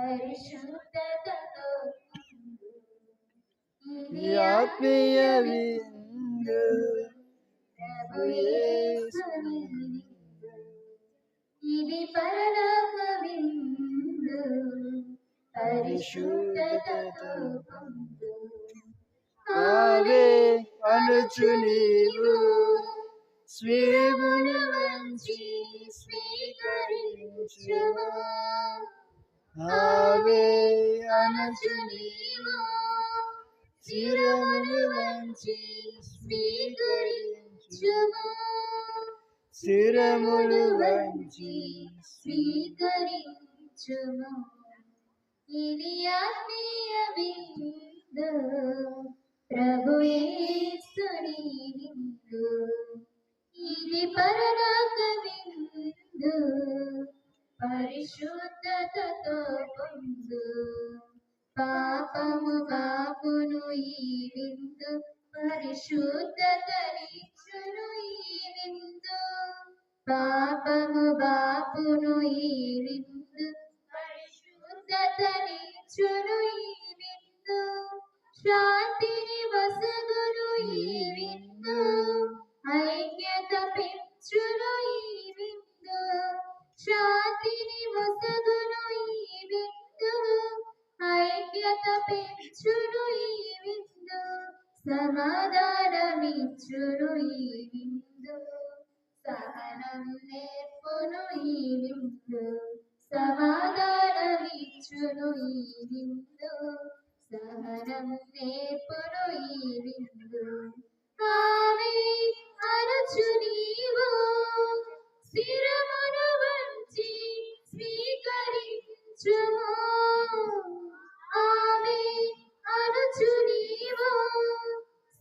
పరిశుద్ధతతో ఈ ఆత్మీయ విందు ప్రభు యేసుని విందు. ఇది పరలోక విందు పరిశుద్ధతతో పొందు. ఆవే అనుచు నీవు స్వీమును వంచి స్వీకరించుము. ఆవే అనుచు నీవు శిరమును వంచి స్వీకరించుము. శిరమును వంచి స్వీకరించుము. ఇది ఆత్మీయ విందు ప్రభు యేసుని విందు. ఇది పరలోక విందు పరిశుద్ధతతో పొందు. పాపము బాపును ఈ విందు పరిశుద్ధతనిచ్చును ఈ విందు. పాపము బాపును ఈ విందు పరిశుద్ధతనిచ్చును ఈ విందు. శాంతిని వసగును ఈ విందు ఐక్యత పెంచును ఈ విందు. శాంతిని వసగును ఈ విందు ఐక్యత పెంచును ఈ విందు. సమాధానమిచ్చును ఈ విందు సహనం నేర్పును ఈ విందు. సమాధానమిచ్చును ఈ విందు సహనం నేర్పును ఈ విందు. ఆవే అనుచు నీవు శిరమును వంచి స్వీకరించుము. ఆవే అనుచు నీవు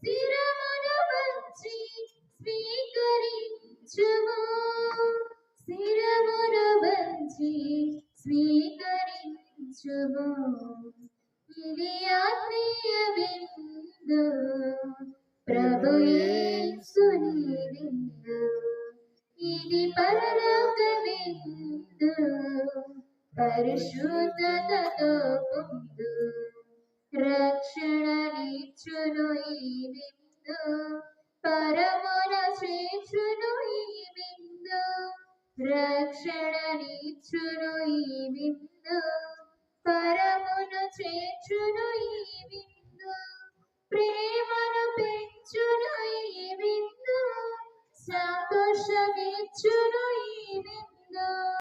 శిరమును వంచి స్వీకరించుము. శిరమును వంచి స్వీకరించుము. ఇది ఆత్మీయ విందు ప్రభు యేసుని విందు. ఇది పరలోక విందు పరిశుద్ధతతో పొందు. రక్షణనిచ్చును ఈ విందు పరమున చేర్చును ఈ విందు. రక్షణనిచ్చును ఈ విందు పరమున చేర్చును ఈ విందు. ప్రేమను పెంచును ఈ విందు సంతోషమిచ్చును ఈ విందు.